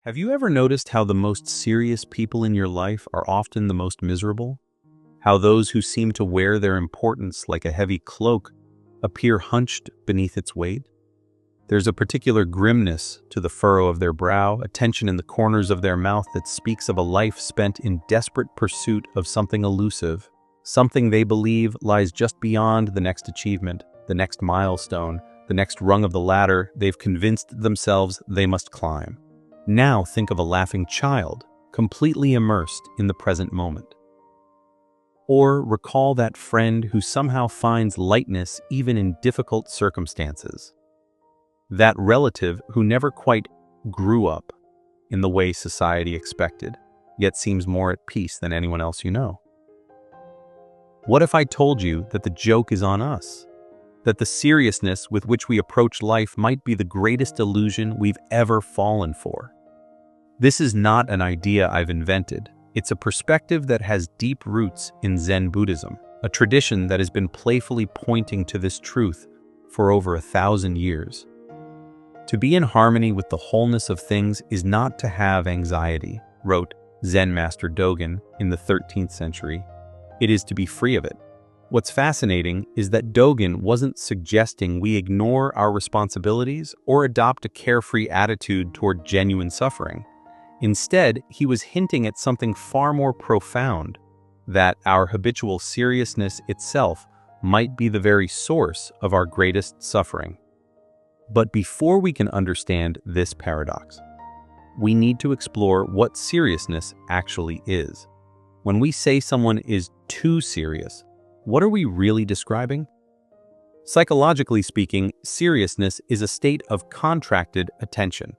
Have you ever noticed how the most serious people in your life are often the most miserable? How those who seem to wear their importance like a heavy cloak appear hunched beneath its weight? There's a particular grimness to the furrow of their brow, a tension in the corners of their mouth that speaks of a life spent in desperate pursuit of something elusive, something they believe lies just beyond the next achievement, the next milestone, the next rung of the ladder they've convinced themselves they must climb. Now think of a laughing child, completely immersed in the present moment. Or recall that friend who somehow finds lightness even in difficult circumstances. That relative who never quite grew up in the way society expected, yet seems more at peace than anyone else you know. What if I told you that the joke is on us? That the seriousness with which we approach life might be the greatest illusion we've ever fallen for? This is not an idea I've invented. It's a perspective that has deep roots in Zen Buddhism, a tradition that has been playfully pointing to this truth for over 1,000 years. To be in harmony with the wholeness of things is not to have anxiety, wrote Zen Master Dogen in the 13th century. It is to be free of it. What's fascinating is that Dogen wasn't suggesting we ignore our responsibilities or adopt a carefree attitude toward genuine suffering. Instead, he was hinting at something far more profound, that our habitual seriousness itself might be the very source of our greatest suffering. But before we can understand this paradox, we need to explore what seriousness actually is. When we say someone is too serious, what are we really describing? Psychologically speaking, seriousness is a state of contracted attention.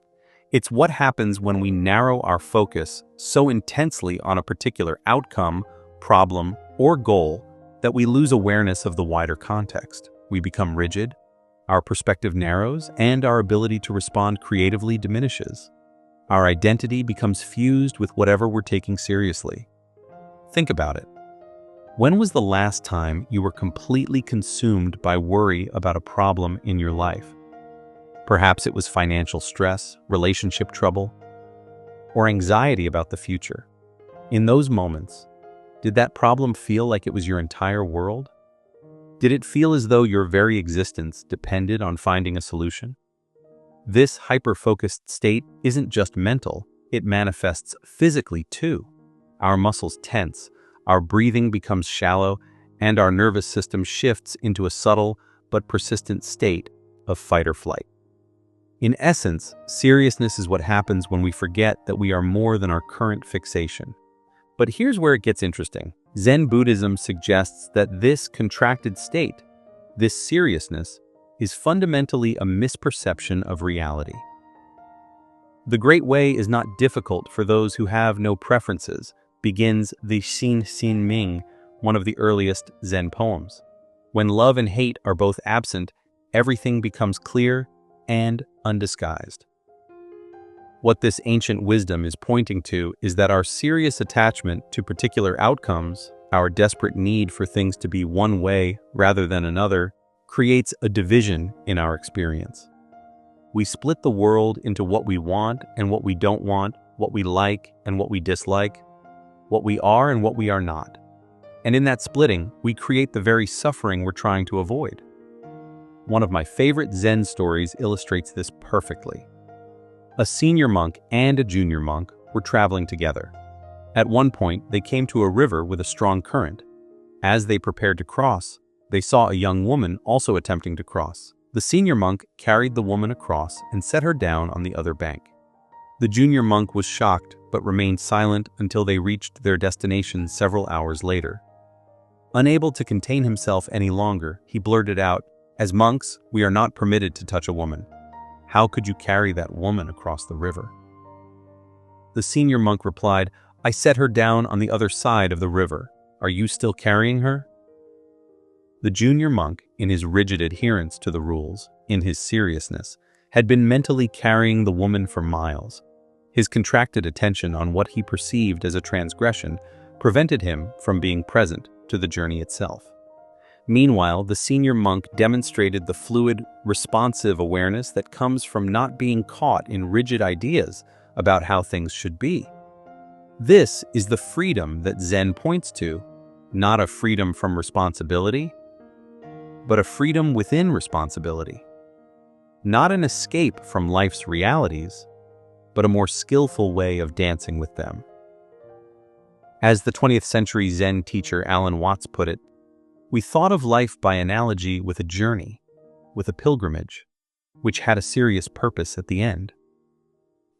It's what happens when we narrow our focus so intensely on a particular outcome, problem, or goal that we lose awareness of the wider context. We become rigid, our perspective narrows, and our ability to respond creatively diminishes. Our identity becomes fused with whatever we're taking seriously. Think about it. When was the last time you were completely consumed by worry about a problem in your life? Perhaps it was financial stress, relationship trouble, or anxiety about the future. In those moments, did that problem feel like it was your entire world? Did it feel as though your very existence depended on finding a solution? This hyper-focused state isn't just mental, it manifests physically too. Our muscles tense, our breathing becomes shallow, and our nervous system shifts into a subtle but persistent state of fight or flight. In essence, seriousness is what happens when we forget that we are more than our current fixation. But here's where it gets interesting. Zen Buddhism suggests that this contracted state, this seriousness, is fundamentally a misperception of reality. The Great Way is not difficult for those who have no preferences, begins the Xin Xin Ming, one of the earliest Zen poems. When love and hate are both absent, everything becomes clear and undisguised. What this ancient wisdom is pointing to is that our serious attachment to particular outcomes, our desperate need for things to be one way rather than another, creates a division in our experience. We split the world into what we want and what we don't want, what we like and what we dislike, what we are and what we are not. And in that splitting, we create the very suffering we're trying to avoid. One of my favorite Zen stories illustrates this perfectly. A senior monk and a junior monk were traveling together. At one point, they came to a river with a strong current. As they prepared to cross, they saw a young woman also attempting to cross. The senior monk carried the woman across and set her down on the other bank. The junior monk was shocked but remained silent until they reached their destination several hours later. Unable to contain himself any longer, he blurted out, "As monks, we are not permitted to touch a woman. How could you carry that woman across the river?" The senior monk replied, "I set her down on the other side of the river. Are you still carrying her?" The junior monk, in his rigid adherence to the rules, in his seriousness, had been mentally carrying the woman for miles. His contracted attention on what he perceived as a transgression prevented him from being present to the journey itself. Meanwhile, the senior monk demonstrated the fluid, responsive awareness that comes from not being caught in rigid ideas, about how things should be. This is the freedom that Zen points to, not a freedom from responsibility, but a freedom within responsibility. Not an escape from life's realities, but a more skillful way of dancing with them. As the 20th century Zen teacher Alan Watts put it, we thought of life by analogy with a journey, with a pilgrimage, which had a serious purpose at the end.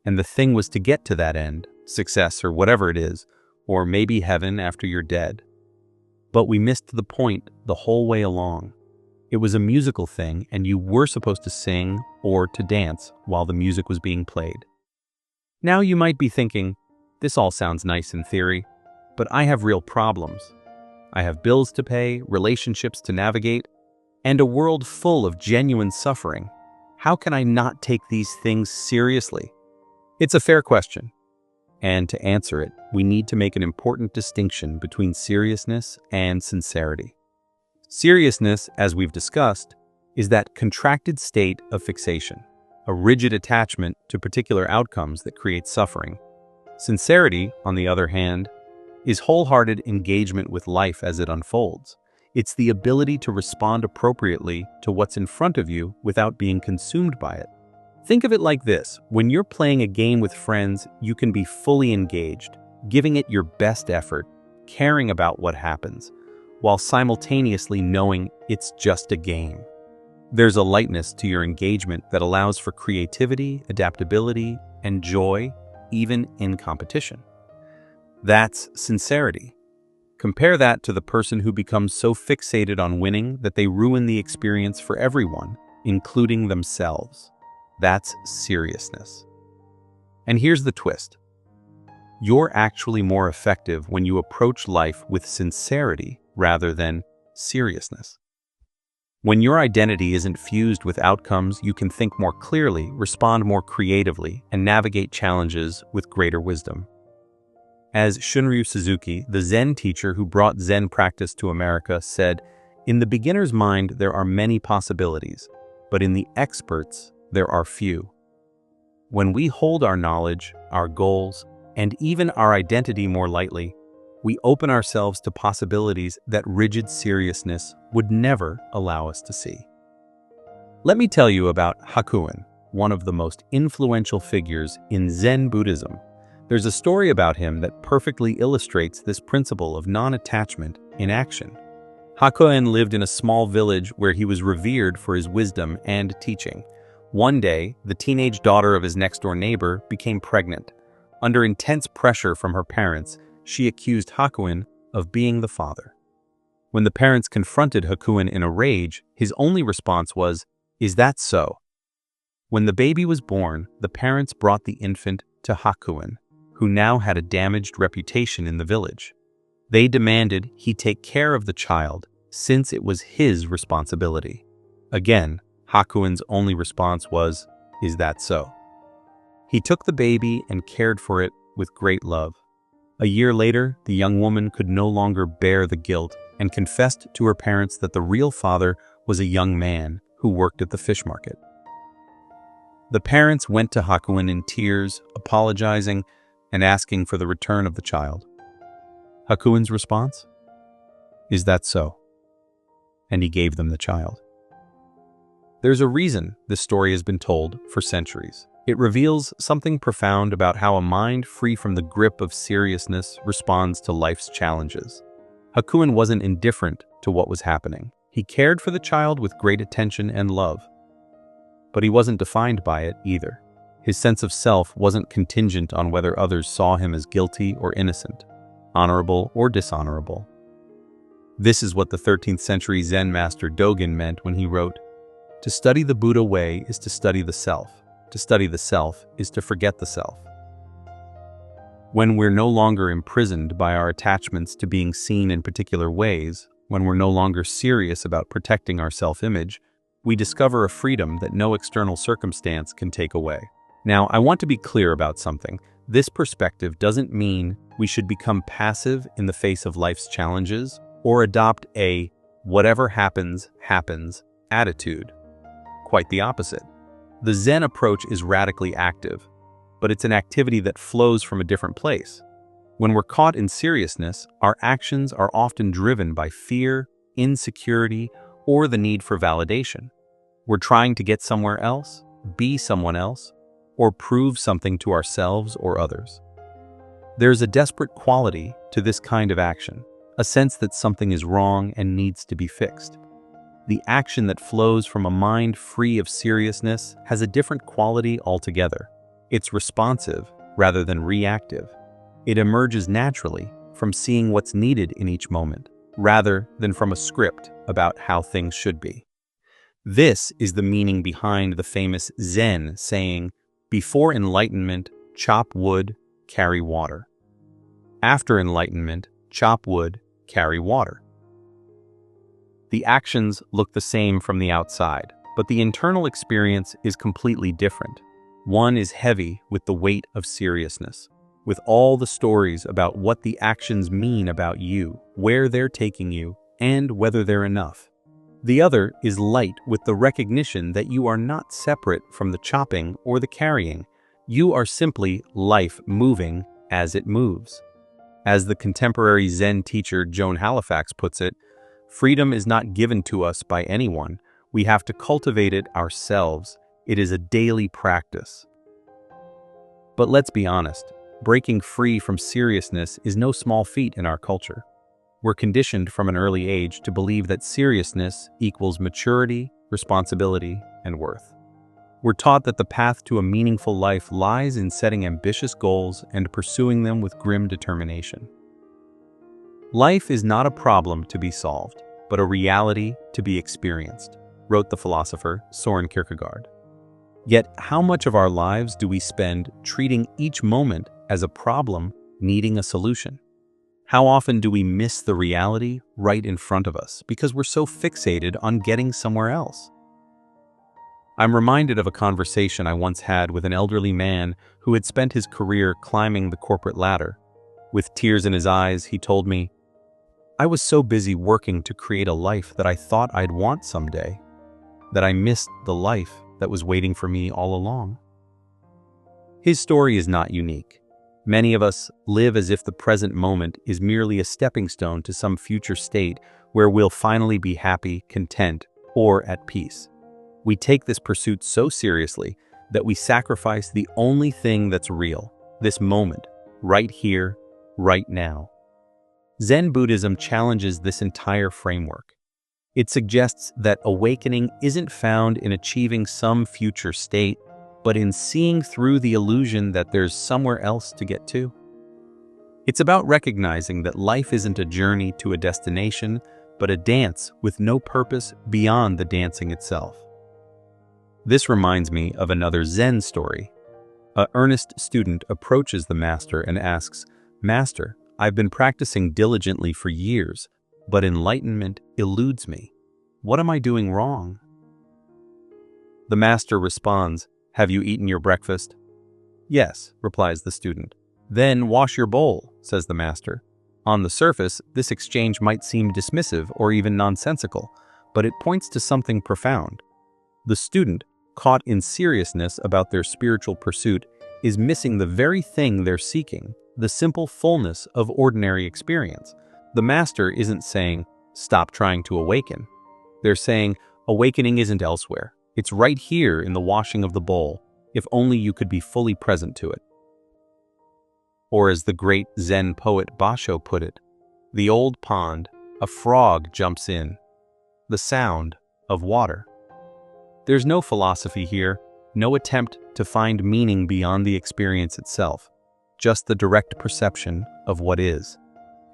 And the thing was to get to that end, success or whatever it is, or maybe heaven after you're dead. But we missed the point the whole way along. It was a musical thing, and you were supposed to sing or to dance while the music was being played. Now you might be thinking, this all sounds nice in theory, but I have real problems. I have bills to pay, relationships to navigate, and a world full of genuine suffering. How can I not take these things seriously? It's a fair question. And to answer it, we need to make an important distinction between seriousness and sincerity. Seriousness, as we've discussed, is that contracted state of fixation, a rigid attachment to particular outcomes that creates suffering. Sincerity, on the other hand, is wholehearted engagement with life as it unfolds. It's the ability to respond appropriately to what's in front of you without being consumed by it. Think of it like this: when you're playing a game with friends, you can be fully engaged, giving it your best effort, caring about what happens, while simultaneously knowing it's just a game. There's a lightness to your engagement that allows for creativity, adaptability, and joy, even in competition. That's sincerity. Compare that to the person who becomes so fixated on winning that they ruin the experience for everyone, including themselves. That's seriousness. And here's the twist. You're actually more effective when you approach life with sincerity rather than seriousness. When your identity isn't fused with outcomes, you can think more clearly, respond more creatively, and navigate challenges with greater wisdom. As Shunryu Suzuki, the Zen teacher who brought Zen practice to America, said, "In the beginner's mind, there are many possibilities, but in the expert's, there are few." When we hold our knowledge, our goals, and even our identity more lightly, we open ourselves to possibilities that rigid seriousness would never allow us to see. Let me tell you about Hakuin, one of the most influential figures in Zen Buddhism. There's a story about him that perfectly illustrates this principle of non-attachment in action. Hakuin lived in a small village where he was revered for his wisdom and teaching. One day, the teenage daughter of his next-door neighbor became pregnant. Under intense pressure from her parents, she accused Hakuin of being the father. When the parents confronted Hakuin in a rage, his only response was, "Is that so?" When the baby was born, the parents brought the infant to Hakuin, who now had a damaged reputation in the village. They demanded he take care of the child, since it was his responsibility. Again, Hakuin's only response was, "Is that so?" He took the baby and cared for it with great love. A year later, the young woman could no longer bear the guilt and confessed to her parents that the real father was a young man who worked at the fish market. The parents went to Hakuin in tears, apologizing and asking for the return of the child. Hakuin's response? "Is that so?" And he gave them the child. There's a reason this story has been told for centuries. It reveals something profound about how a mind free from the grip of seriousness responds to life's challenges. Hakuin wasn't indifferent to what was happening. He cared for the child with great attention and love. But he wasn't defined by it either. His sense of self wasn't contingent on whether others saw him as guilty or innocent, honorable or dishonorable. This is what the 13th century Zen master Dogen meant when he wrote, "To study the Buddha way is to study the self. To study the self is to forget the self." When we're no longer imprisoned by our attachments to being seen in particular ways, when we're no longer serious about protecting our self-image, we discover a freedom that no external circumstance can take away. Now, I want to be clear about something. This perspective doesn't mean we should become passive in the face of life's challenges or adopt a whatever happens, happens attitude. Quite the opposite. The Zen approach is radically active. but it's an activity that flows from a different place. When we're caught in seriousness, our actions are often driven by fear, insecurity, or the need for validation. We're trying to get somewhere else, be someone else, or prove something to ourselves or others. There's a desperate quality to this kind of action, a sense that something is wrong and needs to be fixed. The action that flows from a mind free of seriousness has a different quality altogether. It's responsive rather than reactive. It emerges naturally from seeing what's needed in each moment, rather than from a script about how things should be. This is the meaning behind the famous Zen saying, "Before enlightenment, chop wood, carry water. After enlightenment, chop wood, carry water." The actions look the same from the outside, but the internal experience is completely different. One is heavy with the weight of seriousness, with all the stories about what the actions mean about you, where they're taking you, and whether they're enough. The other is light with the recognition that you are not separate from the chopping or the carrying. You are simply life moving as it moves. As the contemporary Zen teacher Joan Halifax puts it, freedom is not given to us by anyone. We have to cultivate it ourselves. It is a daily practice. But let's be honest, breaking free from seriousness is no small feat in our culture. We're conditioned from an early age to believe that seriousness equals maturity, responsibility, and worth. We're taught that the path to a meaningful life lies in setting ambitious goals and pursuing them with grim determination. Life is not a problem to be solved, but a reality to be experienced, wrote the philosopher Soren Kierkegaard. Yet, how much of our lives do we spend treating each moment as a problem needing a solution? How often do we miss the reality right in front of us because we're so fixated on getting somewhere else? I'm reminded of a conversation I once had with an elderly man who had spent his career climbing the corporate ladder. With tears in his eyes, he told me, "I was so busy working to create a life that I thought I'd want someday, that I missed the life that was waiting for me all along." His story is not unique. Many of us live as if the present moment is merely a stepping stone to some future state where we'll finally be happy, content, or at peace. We take this pursuit so seriously that we sacrifice the only thing that's real, this moment, right here, right now. Zen Buddhism challenges this entire framework. It suggests that awakening isn't found in achieving some future state, but in seeing through the illusion that there's somewhere else to get to. It's about recognizing that life isn't a journey to a destination, but a dance with no purpose beyond the dancing itself. This reminds me of another Zen story. An earnest student approaches the master and asks, "Master, I've been practicing diligently for years, but enlightenment eludes me. What am I doing wrong?" The master responds, "Have you eaten your breakfast?" "Yes," replies the student. "Then wash your bowl," says the master. On the surface, this exchange might seem dismissive or even nonsensical, but it points to something profound. The student, caught in seriousness about their spiritual pursuit, is missing the very thing they're seeking, the simple fullness of ordinary experience. The master isn't saying, "Stop trying to awaken." They're saying, "Awakening isn't elsewhere. It's right here in the washing of the bowl, if only you could be fully present to it." Or as the great Zen poet Basho put it, "The old pond, a frog jumps in. The sound of water." There's no philosophy here, no attempt to find meaning beyond the experience itself, just the direct perception of what is.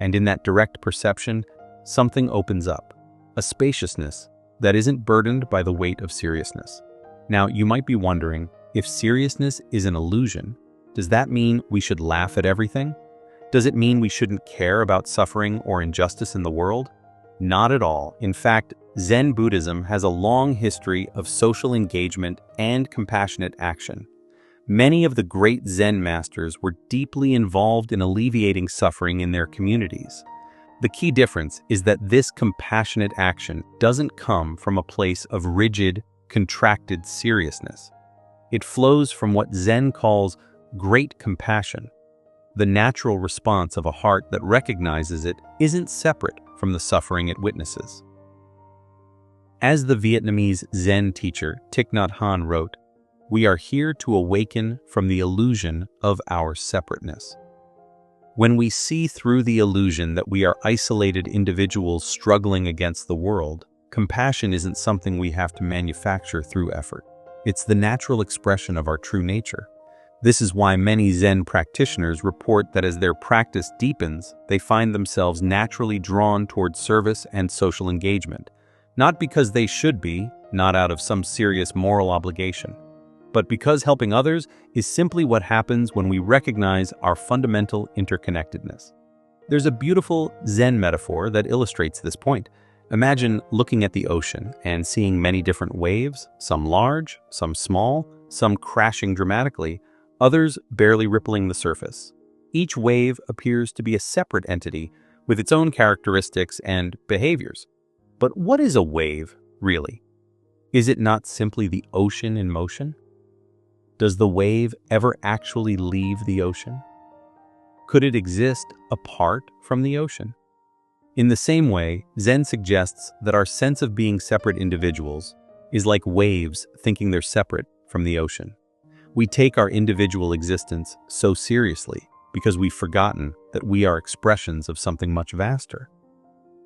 And in that direct perception, something opens up, a spaciousness that isn't burdened by the weight of seriousness. Now, you might be wondering, if seriousness is an illusion, does that mean we should laugh at everything? Does it mean we shouldn't care about suffering or injustice in the world? Not at all. In fact, Zen Buddhism has a long history of social engagement and compassionate action. Many of the great Zen masters were deeply involved in alleviating suffering in their communities. The key difference is that this compassionate action doesn't come from a place of rigid, contracted seriousness. It flows from what Zen calls great compassion. The natural response of a heart that recognizes it isn't separate from the suffering it witnesses. As the Vietnamese Zen teacher Thich Nhat Hanh wrote, "We are here to awaken from the illusion of our separateness." When we see through the illusion that we are isolated individuals struggling against the world, compassion isn't something we have to manufacture through effort. It's the natural expression of our true nature. This is why many Zen practitioners report that as their practice deepens, they find themselves naturally drawn towards service and social engagement, not because they should be, not out of some serious moral obligation, but because helping others is simply what happens when we recognize our fundamental interconnectedness. There's a beautiful Zen metaphor that illustrates this point. Imagine looking at the ocean and seeing many different waves, some large, some small, some crashing dramatically, others barely rippling the surface. Each wave appears to be a separate entity with its own characteristics and behaviors. But what is a wave, really? Is it not simply the ocean in motion? Does the wave ever actually leave the ocean? Could it exist apart from the ocean? In the same way, Zen suggests that our sense of being separate individuals is like waves thinking they're separate from the ocean. We take our individual existence so seriously because we've forgotten that we are expressions of something much vaster.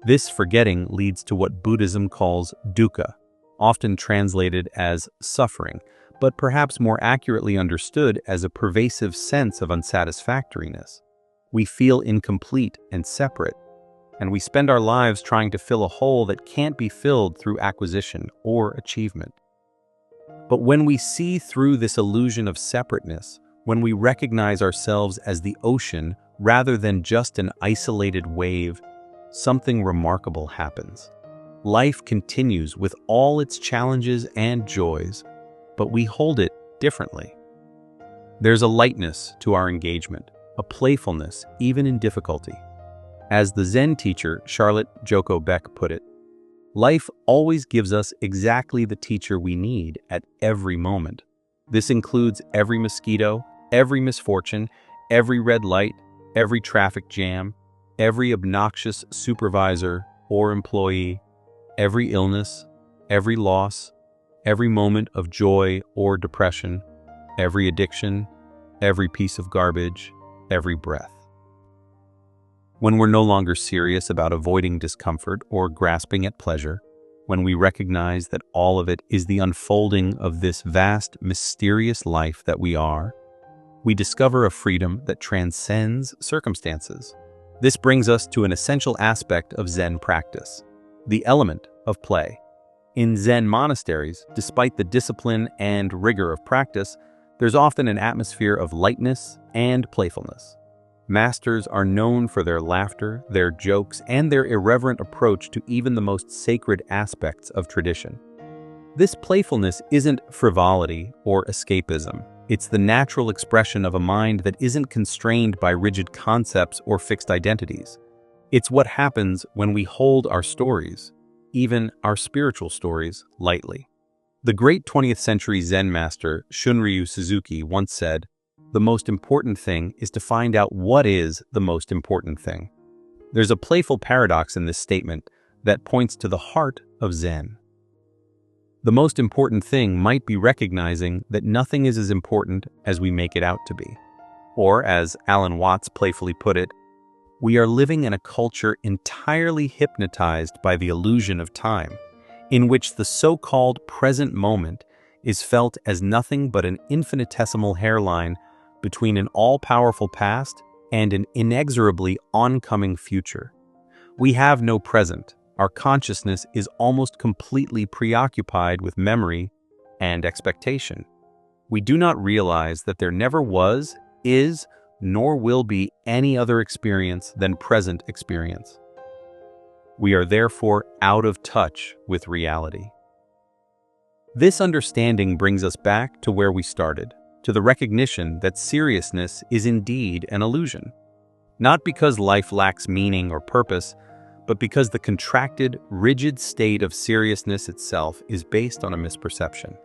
This forgetting leads to what Buddhism calls dukkha, often translated as suffering, but perhaps more accurately understood as a pervasive sense of unsatisfactoriness. We feel incomplete and separate, and we spend our lives trying to fill a hole that can't be filled through acquisition or achievement. But when we see through this illusion of separateness, when we recognize ourselves as the ocean rather than just an isolated wave, something remarkable happens. Life continues with all its challenges and joys, but we hold it differently. There's a lightness to our engagement, a playfulness even in difficulty. As the Zen teacher Charlotte Joko Beck put it, life always gives us exactly the teacher we need at every moment. This includes every mosquito, every misfortune, every red light, every traffic jam, every obnoxious supervisor or employee, every illness, every loss, every moment of joy or depression, every addiction, every piece of garbage, every breath. When we're no longer serious about avoiding discomfort or grasping at pleasure, when we recognize that all of it is the unfolding of this vast, mysterious life that we are, we discover a freedom that transcends circumstances. This brings us to an essential aspect of Zen practice, the element of play. In Zen monasteries, despite the discipline and rigor of practice, there's often an atmosphere of lightness and playfulness. Masters are known for their laughter, their jokes, and their irreverent approach to even the most sacred aspects of tradition. This playfulness isn't frivolity or escapism. It's the natural expression of a mind that isn't constrained by rigid concepts or fixed identities. It's what happens when we hold our stories, even our spiritual stories, lightly. The great 20th century Zen master Shunryu Suzuki once said, "The most important thing is to find out what is the most important thing." There's a playful paradox in this statement that points to the heart of Zen. The most important thing might be recognizing that nothing is as important as we make it out to be. Or, as Alan Watts playfully put it, we are living in a culture entirely hypnotized by the illusion of time, in which the so-called present moment is felt as nothing but an infinitesimal hairline between an all-powerful past and an inexorably oncoming future. We have no present. Our consciousness is almost completely preoccupied with memory and expectation. We do not realize that there never was, is, nor will be any other experience than present experience. We are therefore out of touch with reality. This understanding brings us back to where we started, to the recognition that seriousness is indeed an illusion. Not because life lacks meaning or purpose, but because the contracted, rigid state of seriousness itself is based on a misperception.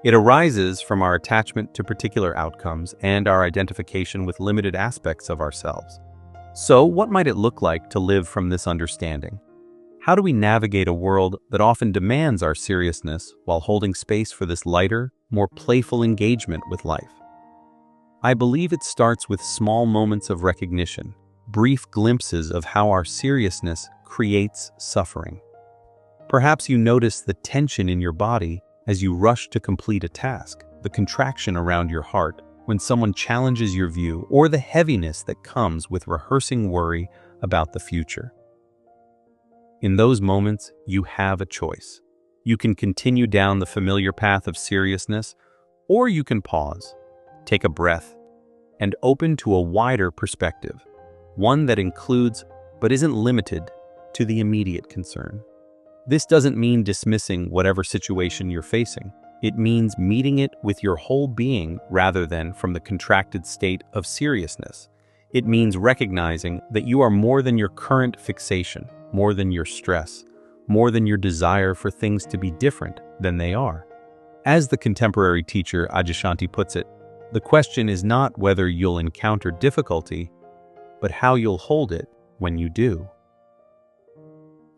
It arises from our attachment to particular outcomes and our identification with limited aspects of ourselves. So, what might it look like to live from this understanding? How do we navigate a world that often demands our seriousness while holding space for this lighter, more playful engagement with life? I believe it starts with small moments of recognition, brief glimpses of how our seriousness creates suffering. Perhaps you notice the tension in your body as you rush to complete a task, the contraction around your heart when someone challenges your view, or the heaviness that comes with rehearsing worry about the future. In those moments, you have a choice. You can continue down the familiar path of seriousness, or you can pause, take a breath, and open to a wider perspective, one that includes but isn't limited to the immediate concern. This doesn't mean dismissing whatever situation you're facing. It means meeting it with your whole being rather than from the contracted state of seriousness. It means recognizing that you are more than your current fixation, more than your stress, more than your desire for things to be different than they are. As the contemporary teacher Adyashanti puts it, the question is not whether you'll encounter difficulty, but how you'll hold it when you do.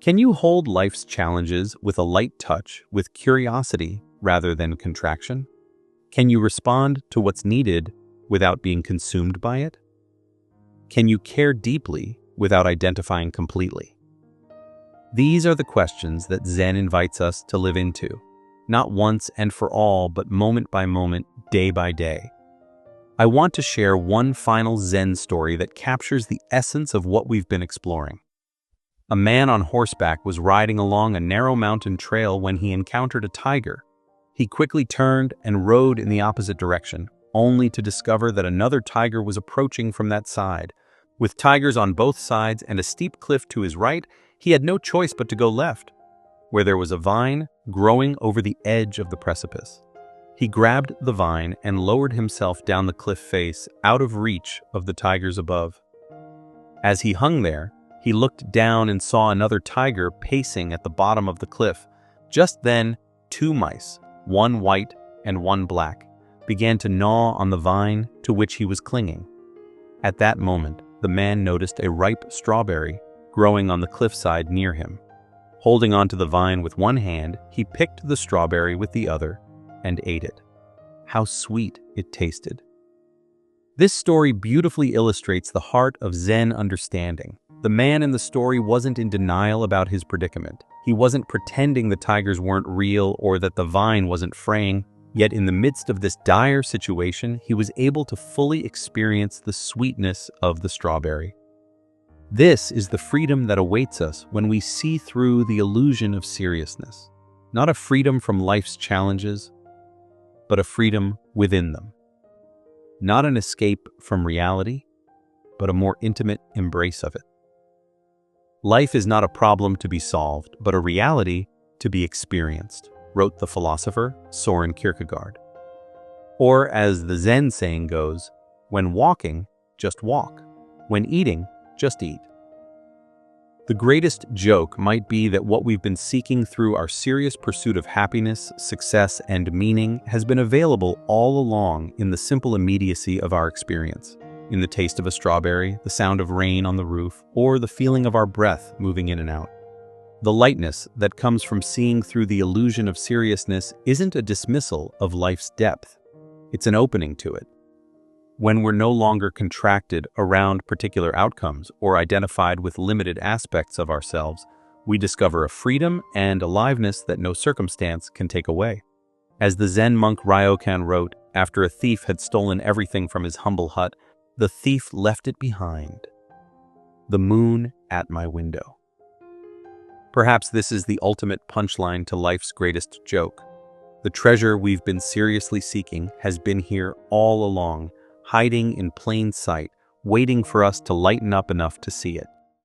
Can you hold life's challenges with a light touch, with curiosity rather than contraction? Can you respond to what's needed without being consumed by it? Can you care deeply without identifying completely? These are the questions that Zen invites us to live into, not once and for all, but moment by moment, day by day. I want to share one final Zen story that captures the essence of what we've been exploring. A man on horseback was riding along a narrow mountain trail when he encountered a tiger. He quickly turned and rode in the opposite direction, only to discover that another tiger was approaching from that side. With tigers on both sides and a steep cliff to his right, he had no choice but to go left, where there was a vine growing over the edge of the precipice. He grabbed the vine and lowered himself down the cliff face, out of reach of the tigers above. As he hung there, he looked down and saw another tiger pacing at the bottom of the cliff. Just then, two mice, one white and one black, began to gnaw on the vine to which he was clinging. At that moment, the man noticed a ripe strawberry growing on the cliffside near him. Holding onto the vine with one hand, he picked the strawberry with the other and ate it. How sweet it tasted. This story beautifully illustrates the heart of Zen understanding. The man in the story wasn't in denial about his predicament. He wasn't pretending the tigers weren't real or that the vine wasn't fraying. Yet in the midst of this dire situation, he was able to fully experience the sweetness of the strawberry. This is the freedom that awaits us when we see through the illusion of seriousness. Not a freedom from life's challenges, but a freedom within them. Not an escape from reality, but a more intimate embrace of it. Life is not a problem to be solved, but a reality to be experienced, wrote the philosopher Soren Kierkegaard. Or as the Zen saying goes, when walking, just walk. When eating, just eat. The greatest joke might be that what we've been seeking through our serious pursuit of happiness, success, and meaning has been available all along in the simple immediacy of our experience. In the taste of a strawberry, the sound of rain on the roof, or the feeling of our breath moving in and out. The lightness that comes from seeing through the illusion of seriousness isn't a dismissal of life's depth. It's an opening to it. When we're no longer contracted around particular outcomes or identified with limited aspects of ourselves, we discover a freedom and aliveness that no circumstance can take away. As the Zen monk Ryokan wrote, after a thief had stolen everything from his humble hut, the thief left it behind. The moon at my window. Perhaps this is the ultimate punchline to life's greatest joke. The treasure we've been seriously seeking has been here all along, hiding in plain sight, waiting for us to lighten up enough to see it.